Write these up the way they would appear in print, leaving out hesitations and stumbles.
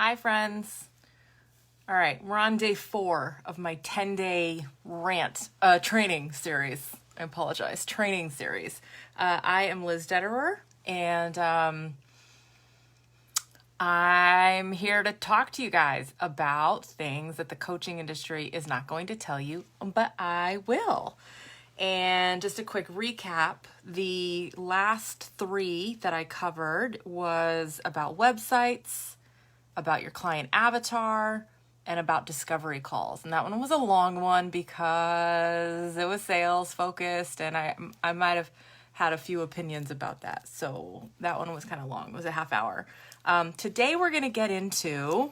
Hi, friends. All right, we're on day 4 of my 10-day rant training series. I apologize, training series. I am Liz Dederer, and I'm here to talk to you guys about things that the coaching industry is not going to tell you, but I will. And just a quick recap, the last 3 that I covered was about websites, about your client avatar, and about discovery calls. And that one was a long one because it was sales focused, and I might have had a few opinions about that. So that one was kind of long. It was a half hour. Today we're going to get into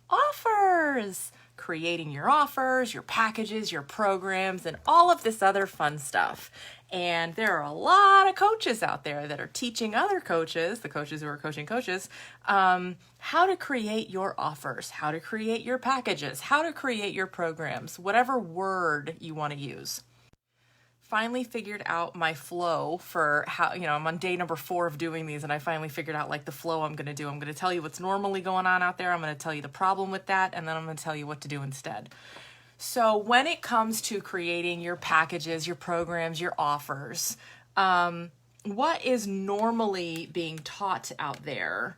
offers, creating your offers, your packages, your programs, and all of this other fun stuff. And there are a lot of coaches out there that are teaching other coaches, the coaches who are coaching coaches, how to create your offers, how to create your packages, how to create your programs, whatever word you want to use. Finally figured out my flow for how, I'm on day number 4 of doing these, and I finally figured out like the flow I'm going to do. I'm going to tell you what's normally going on out there. I'm going to tell you the problem with that, and then I'm going to tell you what to do instead. So when it comes to creating your packages, your programs, your offers, what is normally being taught out there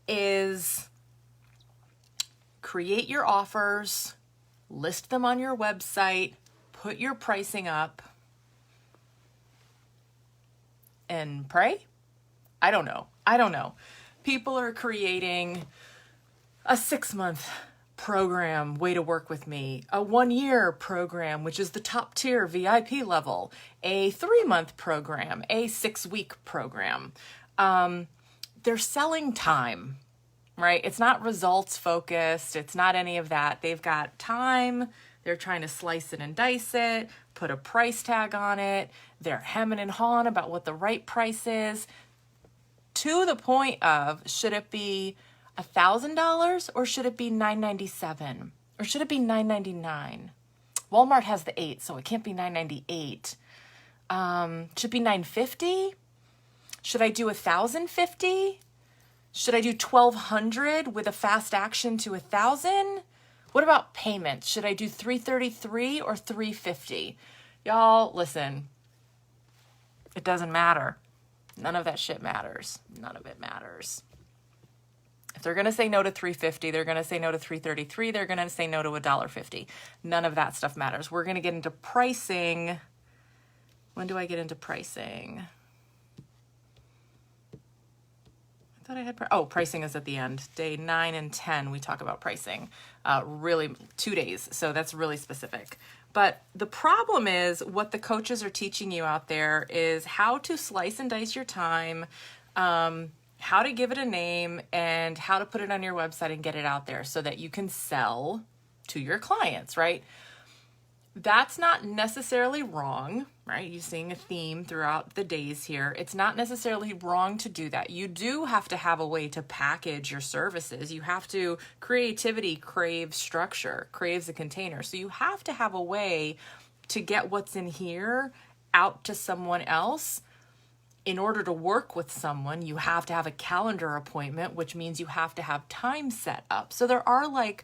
is create your offers, list them on your website, put your pricing up, and pray? I don't know. People are creating a 6-month program, way to work with me, a 1-year program, which is the top tier VIP level, a 3-month program, a 6-week program. They're selling time, right? It's not results focused. It's not any of that. They've got time. They're trying to slice it and dice it, put a price tag on it. They're hemming and hawing about what the right price is, to the point of, should it be $1,000 or should it be $997 or should it be $999? Walmart has the 8, so it can't be $998. Should it be $950? Should I do $1,050? Should I do $1,200 with a fast action to $1,000? What about payments? Should I do $333 or $350? Y'all, listen. It doesn't matter. None of that shit matters. None of it matters. If they're going to say no to $350, they're going to say no to $333, they're going to say no to $1.50. None of that stuff matters. We're going to get into pricing. When do I get into pricing? I thought I had, pricing is at the end. Day 9 and 10, we talk about pricing. Really 2 days. So that's really specific. But the problem is what the coaches are teaching you out there is how to slice and dice your time, how to give it a name, and how to put it on your website and get it out there so that you can sell to your clients, right? That's not necessarily wrong, right? You're seeing a theme throughout the days here. It's not necessarily wrong to do that. You do have to have a way to package your services. You have to, creativity craves structure, craves a container. So you have to have a way to get what's in here out to someone else. In order to work with someone, you have to have a calendar appointment, which means you have to have time set up. So there are like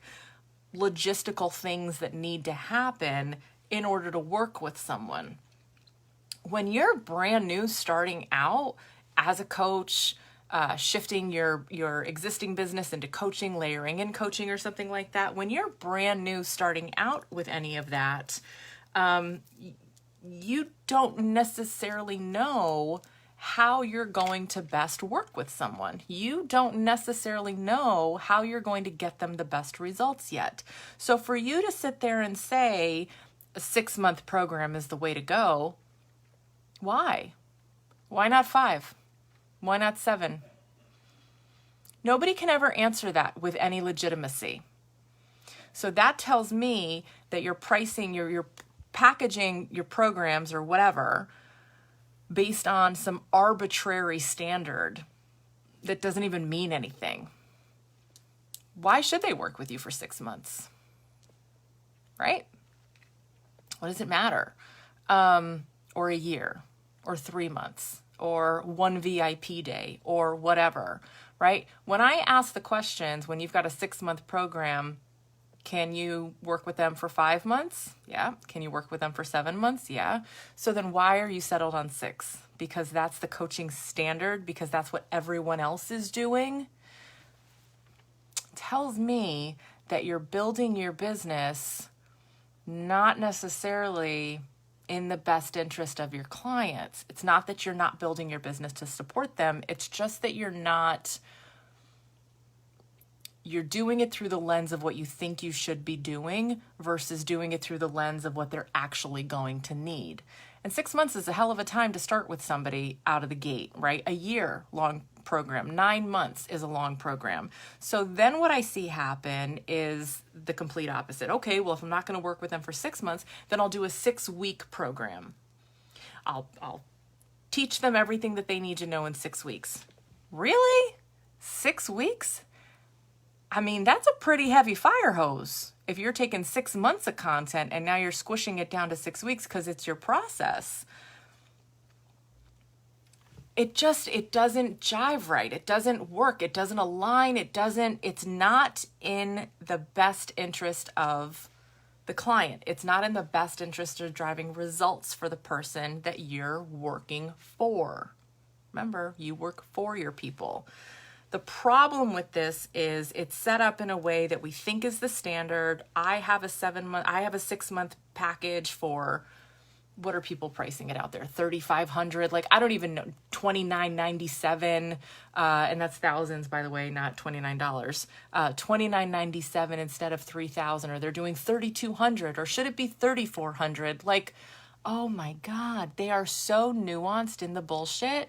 logistical things that need to happen in order to work with someone. When you're brand new starting out as a coach, shifting your existing business into coaching, layering in coaching or something like that, when you're brand new starting out with any of that, you don't necessarily know how you're going to best work with someone. You don't necessarily know how you're going to get them the best results yet. So for you to sit there and say a 6-month program is the way to go, why? Why not 5? Why not 7? Nobody can ever answer that with any legitimacy. So that tells me that you're pricing, you're packaging your programs or whatever based on some arbitrary standard that doesn't even mean anything. Why should they work with you for 6 months? Right? What does it matter? Or a year, or 3 months, or 1 VIP day, or whatever, right? When I ask the questions, when you've got a 6-month program, can you work with them for 5 months? Yeah. Can you work with them for 7 months? Yeah. So then why are you settled on 6? Because that's the coaching standard, because that's what everyone else is doing? Tells me that you're building your business not necessarily in the best interest of your clients. It's not that you're not building your business to support them. It's just that you're doing it through the lens of what you think you should be doing versus doing it through the lens of what they're actually going to need. And 6 months is a hell of a time to start with somebody out of the gate, right? A year long program, 9 months is a long program. So then what I see happen is the complete opposite. Okay, well, if I'm not going to work with them for 6 months, then I'll do a 6-week program. I'll teach them everything that they need to know in 6 weeks. Really? 6 weeks? I mean, that's a pretty heavy fire hose. If you're taking 6 months of content and now you're squishing it down to 6 weeks because it's your process, it doesn't jive right. It doesn't work. It doesn't align. It's not in the best interest of the client. It's not in the best interest of driving results for the person that you're working for. Remember, you work for your people. The problem with this is it's set up in a way that we think is the standard. I have a 6-month package for, what are people pricing it out there? $3,500. Like, I don't even know, $29.97. And that's thousands, by the way, not $29. $29.97 instead of $3,000, or they're doing $3,200, or should it be $3,400? Like, oh my God, they are so nuanced in the bullshit,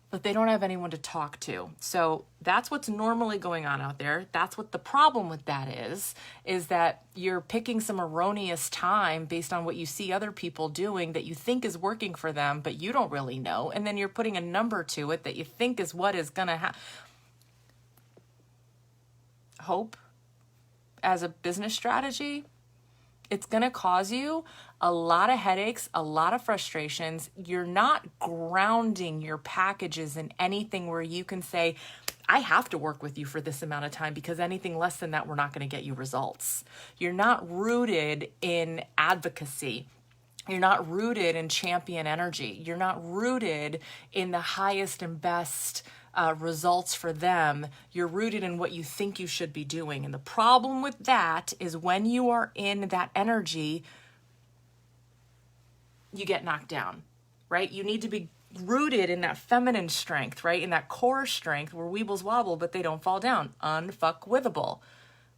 but they don't have anyone to talk to. So that's what's normally going on out there. That's what the problem with that is that you're picking some erroneous time based on what you see other people doing that you think is working for them, but you don't really know. And then you're putting a number to it that you think is what is gonna happen. Hope as a business strategy, it's going to cause you a lot of headaches, a lot of frustrations. You're not grounding your packages in anything where you can say, I have to work with you for this amount of time because anything less than that, we're not going to get you results. You're not rooted in advocacy. You're not rooted in champion energy. You're not rooted in the highest and best results for them. You're rooted in what you think you should be doing. And the problem with that is when you are in that energy, you get knocked down, right? You need to be rooted in that feminine strength, right? In that core strength where weebles wobble, but they don't fall down. Unfuckwithable,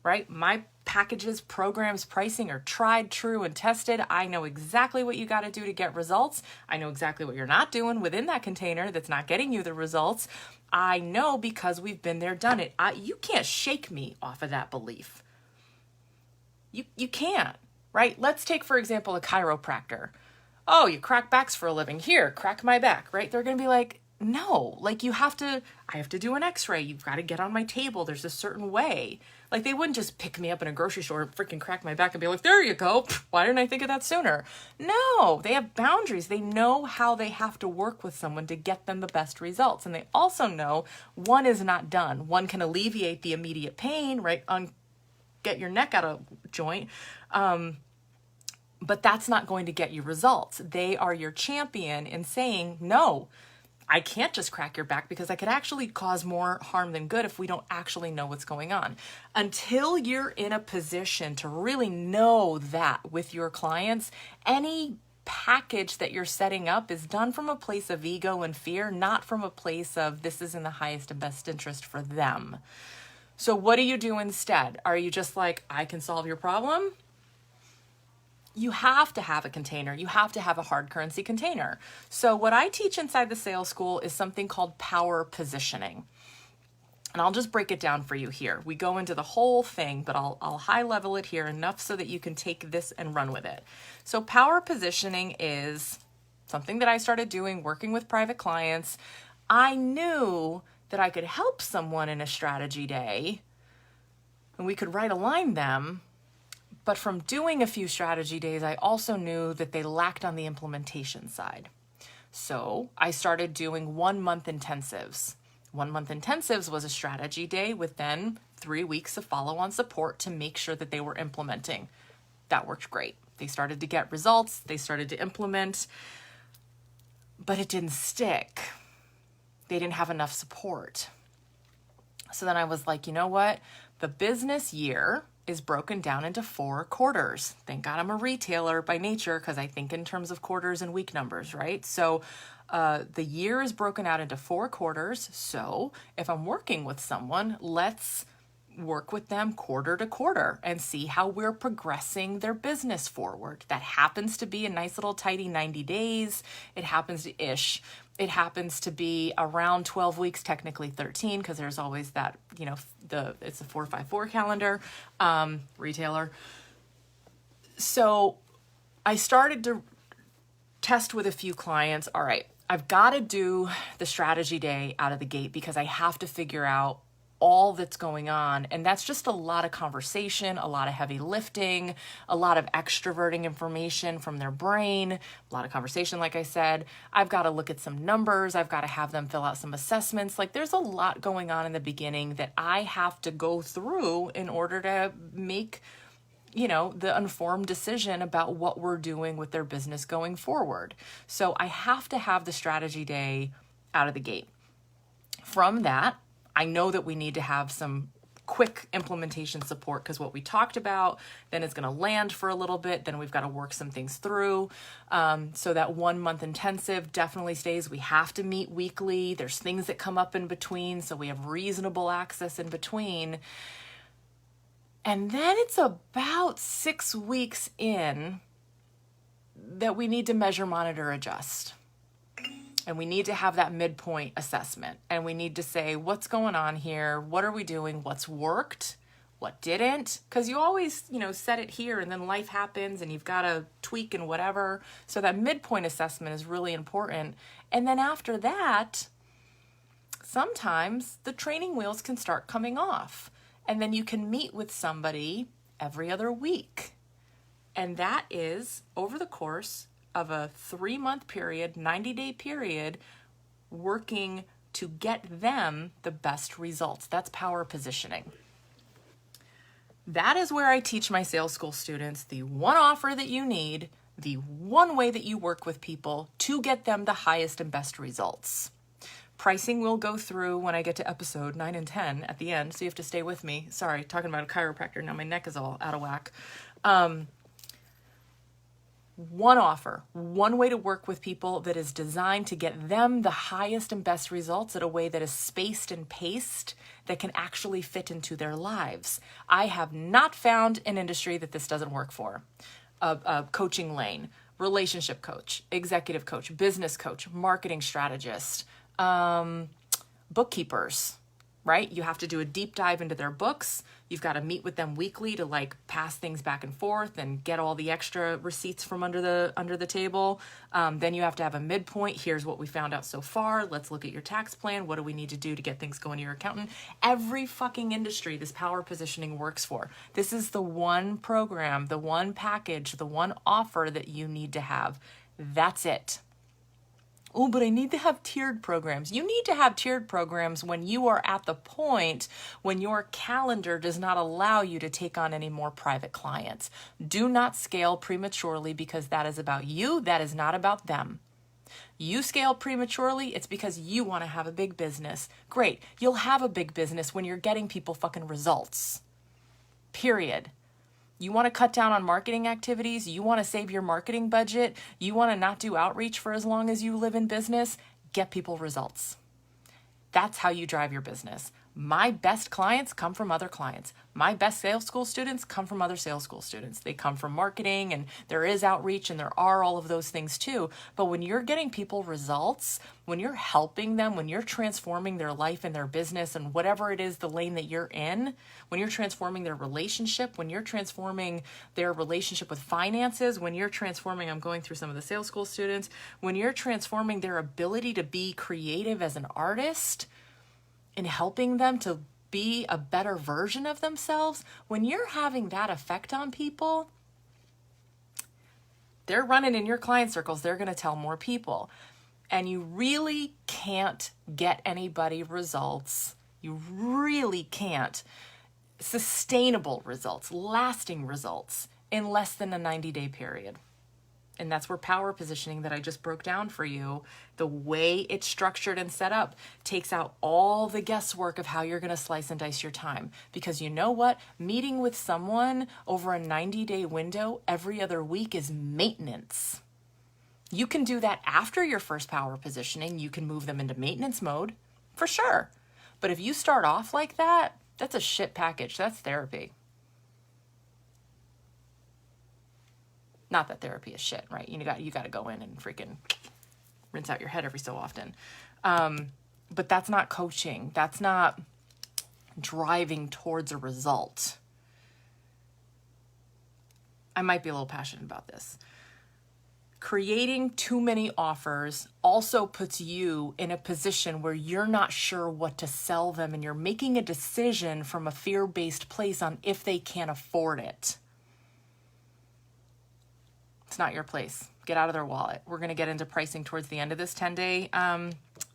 right? My packages, programs, pricing are tried, true, and tested. I know exactly what you got to do to get results. I know exactly what you're not doing within that container that's not getting you the results. I know because we've been there, done it. You can't shake me off of that belief. You can't, right? Let's take, for example, a chiropractor. Oh, you crack backs for a living. Here, crack my back, right? They're going to be like, no, like I have to do an x-ray. You've got to get on my table. There's a certain way. Like they wouldn't just pick me up in a grocery store and freaking crack my back and be like, there you go. Why didn't I think of that sooner? No, they have boundaries. They know how they have to work with someone to get them the best results. And they also know one is not done. One can alleviate the immediate pain, right? Get your neck out of joint. But that's not going to get you results. They are your champion in saying, no, I can't just crack your back because I could actually cause more harm than good if we don't actually know what's going on. Until you're in a position to really know that with your clients, any package that you're setting up is done from a place of ego and fear, not from a place of this is in the highest and best interest for them. So what do you do instead? Are you just like, I can solve your problem? You have to have a container. You have to have a hard currency container. So what I teach inside the sales school is something called power positioning. And I'll just break it down for you here. We go into the whole thing, but I'll high level it here enough so that you can take this and run with it. So power positioning is something that I started doing working with private clients. I knew that I could help someone in a strategy day and we could right align them. But from doing a few strategy days, I also knew that they lacked on the implementation side. So I started doing 1 month intensives 1 month intensives was a strategy day with then 3 weeks of follow-on support to make sure that they were implementing. That worked great. They started to get results. They started to implement, but it didn't stick. They didn't have enough support. So then I was like, you know what? The business year is broken down into 4 quarters. Thank God I'm a retailer by nature because I think in terms of quarters and week numbers, right? So the year is broken out into 4 quarters. So if I'm working with someone, let's work with them quarter to quarter and see how we're progressing their business forward. That happens to be a nice little tidy 90 days. It happens to be around 12 weeks, technically 13, because there's always that, it's a 4-5-4 calendar, retailer. So I started to test with a few clients. All right, I've got to do the strategy day out of the gate because I have to figure out all that's going on. And that's just a lot of conversation, a lot of heavy lifting, a lot of extroverting information from their brain, a lot of conversation, like I said. I've got to look at some numbers. I've got to have them fill out some assessments. Like there's a lot going on in the beginning that I have to go through in order to make, the informed decision about what we're doing with their business going forward. So I have to have the strategy day out of the gate. From that, I know that we need to have some quick implementation support because what we talked about then is going to land for a little bit. Then we've got to work some things through. So that 1 month intensive definitely stays. We have to meet weekly. There's things that come up in between. So we have reasonable access in between. And then it's about 6 weeks in that we need to measure, monitor, adjust. And we need to have that midpoint assessment. And we need to say, what's going on here? What are we doing? What's worked? What didn't? Because you always, set it here and then life happens and you've got to tweak and whatever. So that midpoint assessment is really important. And then after that, sometimes the training wheels can start coming off. And then you can meet with somebody every other week. And that is over the course of a 3-month period, 90-day period, working to get them the best results. That's power positioning. That is where I teach my sales school students the one offer that you need, the one way that you work with people to get them the highest and best results. Pricing will go through when I get to episode 9 and 10 at the end, so you have to stay with me. Sorry, talking about a chiropractor, now my neck is all out of whack. One offer, one way to work with people that is designed to get them the highest and best results in a way that is spaced and paced that can actually fit into their lives. I have not found an industry that this doesn't work for. A coaching lane, relationship coach, executive coach, business coach, marketing strategist, bookkeepers, right? You have to do a deep dive into their books. You've got to meet with them weekly to pass things back and forth and get all the extra receipts from under the table. Then you have to have a midpoint. Here's what we found out so far. Let's look at your tax plan. What do we need to do to get things going to your accountant? Every fucking industry this power positioning works for. This is the one program, the one package, the one offer that you need to have. That's it. Oh, but I need to have tiered programs. You need to have tiered programs when you are at the point when your calendar does not allow you to take on any more private clients. Do not scale prematurely because that is about you. That is not about them. You scale prematurely, it's because you want to have a big business. Great. You'll have a big business when you're getting people fucking results. Period. You want to cut down on marketing activities? You want to save your marketing budget? You want to not do outreach for as long as you live in business? Get people results. That's how you drive your business. My best clients come from other clients. My best sales school students come from other sales school students. They come from marketing, and there is outreach and there are all of those things too. But when you're getting people results, when you're helping them, when you're transforming their life and their business and whatever it is, the lane that you're in, when you're transforming their relationship, when you're transforming their relationship with finances, when you're transforming, I'm going through some of the sales school students, when you're transforming their ability to be creative as an artist, in helping them to be a better version of themselves, when you're having that effect on people, they're running in your client circles, they're going to tell more people. and you really can't get anybody results, you really can't, sustainable results, lasting results in less than a 90-day period. And that's where power positioning that I just broke down for you, the way it's structured and set up, takes out all the guesswork of how you're going to slice and dice your time. Because you know what? Meeting with someone over a 90-day window every other week is maintenance. You can do that after your first power positioning. You can move them into maintenance mode, for sure. But if you start off like that, that's a shit package. That's therapy. Not that therapy is shit, right? You got to go in and freaking rinse out your head every so often. But that's not coaching. That's not driving towards a result. I might be a little passionate about this. Creating too many offers also puts you in a position where you're not sure what to sell them, and you're making a decision from a fear-based place on if they can't afford it. It's not your place. Get out of their wallet. We're going to get into pricing towards the end of this 10-day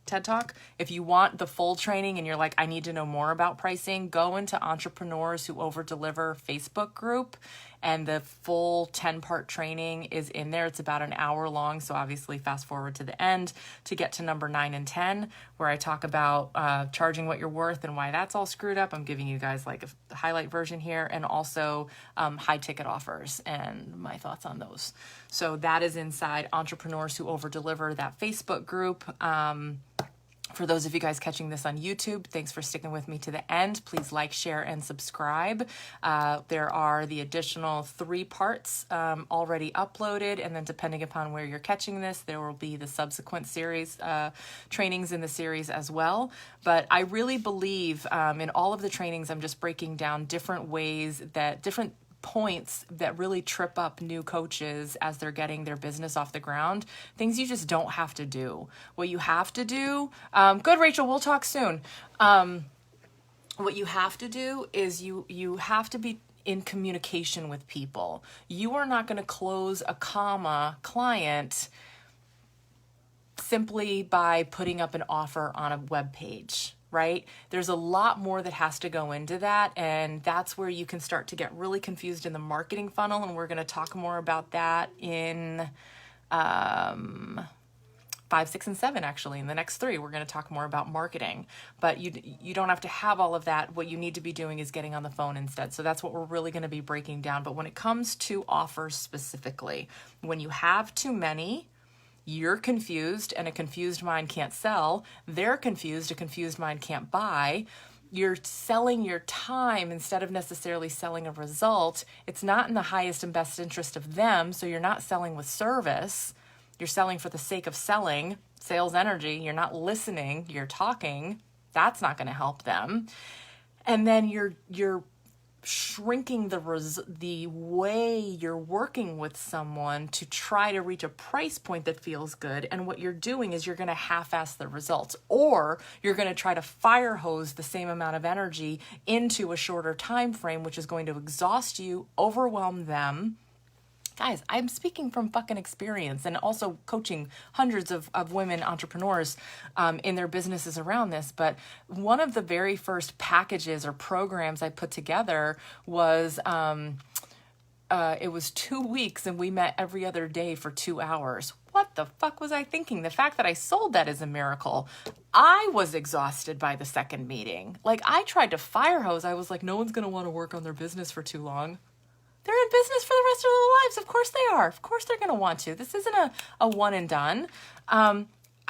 TED Talk. If you want the full training and you're like, I need to know more about pricing, go into Entrepreneurs Who Overdeliver Facebook group, and the full 10-part training is in there. It's about an hour long, so obviously fast forward to the end to get to number 9 and 10, where I talk about charging what you're worth and why that's all screwed up. I'm giving you guys like a highlight version here, and also high ticket offers and my thoughts on those. So that is inside Entrepreneurs Who Overdeliver, that Facebook group. For those of you guys catching this on YouTube, thanks for sticking with me to the end. Please like, share, and subscribe. There are the additional 3 parts already uploaded, and then depending upon where you're catching this, there will be the subsequent series, trainings in the series as well. But I really believe in all of the trainings, I'm just breaking down different ways that different points that really trip up new coaches as they're getting their business off the ground. Things you just don't have to do. What you have to do, good, Rachel, we'll talk soon. What you have to do is you have to be in communication with people. You are not going to close a client simply by putting up an offer on a web page. Right? There's a lot more that has to go into that, and that's where you can start to get really confused in the marketing funnel, and we're going to talk more about that in 5, 6, and 7, actually. In the next 3, we're going to talk more about marketing, but you don't have to have all of that. What you need to be doing is getting on the phone instead. So that's what we're really going to be breaking down. But when it comes to offers specifically, when you have too many, you're confused, and a confused mind can't sell. They're confused, a confused mind can't buy. You're selling your time instead of necessarily selling a result. It's not in the highest and best interest of them, so you're not selling with service. You're selling for the sake of selling, sales energy. You're not listening, you're talking. That's not going to help them. And then you're shrinking the way you're working with someone to try to reach a price point that feels good. And what you're doing is you're going to half-ass the results, or you're going to try to fire hose the same amount of energy into a shorter time frame, which is going to exhaust you, overwhelm them. Guys, I'm speaking from fucking experience, and also coaching hundreds of women entrepreneurs in their businesses around this. But one of the very first packages or programs I put together was, it was 2 weeks, and we met every other day for 2 hours. What the fuck was I thinking? The fact that I sold that is a miracle. I was exhausted by the second meeting. Like, I tried to fire hose. I was like, no one's going to want to work on their business for too long. They're in business for the rest of their lives. Of course they are. Of course they're going to want to. This isn't a one and done.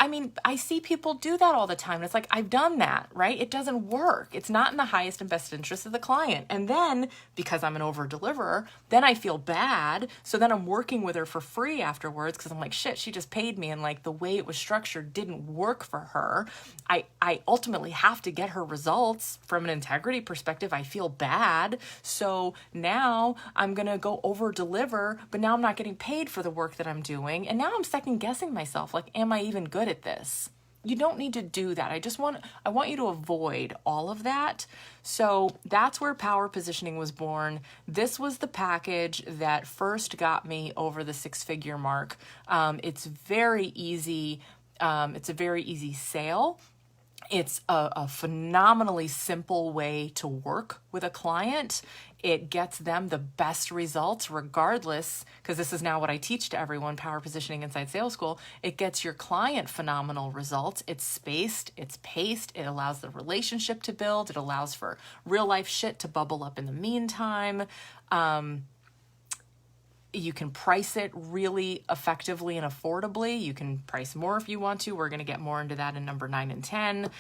I mean, I see people do that all the time. And it's like, I've done that, right? It doesn't work. It's not in the highest and best interest of the client. And then, because I'm an over-deliverer, then I feel bad. So then I'm working with her for free afterwards, because I'm like, shit, she just paid me. And like, the way it was structured didn't work for her. I ultimately have to get her results. From an integrity perspective, I feel bad. So now I'm going to go over-deliver, but now I'm not getting paid for the work that I'm doing. And now I'm second-guessing myself. Like, am I even good at this? You don't need to do that. I want you to avoid all of that. So that's where power positioning was born. This was the package that first got me over the 6-figure mark. It's very easy It's a very easy sale. It's a phenomenally simple way to work with a client. It gets them the best results regardless, because this is now what I teach to everyone, power positioning inside sales school. It gets your client phenomenal results. It's spaced, it's paced, it allows the relationship to build, it allows for real life shit to bubble up in the meantime. You can price it really effectively and affordably. You can price more if you want to. We're going to get more into that in number 9 and 10.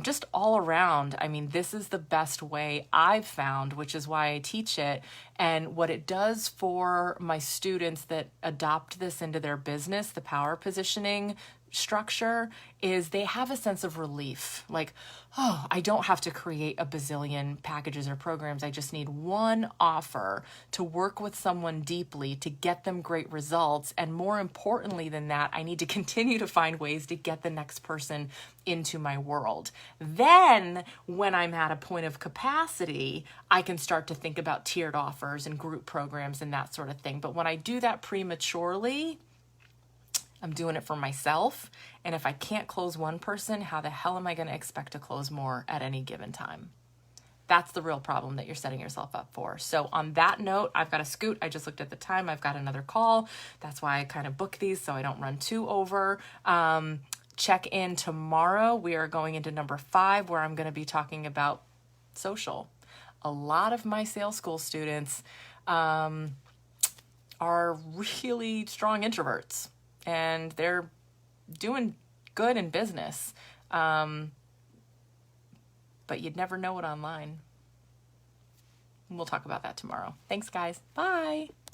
Just all around, I mean, this is the best way I've found, which is why I teach it. And what it does for my students that adopt this into their business, the power positioning structure, is they have a sense of relief. Like, oh, I don't have to create a bazillion packages or programs. I just need one offer to work with someone deeply to get them great results. And more importantly than that, I need to continue to find ways to get the next person into my world. Then when I'm at a point of capacity, I can start to think about tiered offers and group programs and that sort of thing. But when I do that prematurely, I'm doing it for myself. And if I can't close one person, how the hell am I going to expect to close more at any given time? That's the real problem that you're setting yourself up for. So on that note, I've got to scoot. I just looked at the time. I've got another call. That's why I kind of book these so I don't run too over. Check in tomorrow. We are going into number 5, where I'm going to be talking about social. A lot of my sales school students are really strong introverts. And they're doing good in business. But you'd never know it online. We'll talk about that tomorrow. Thanks, guys. Bye.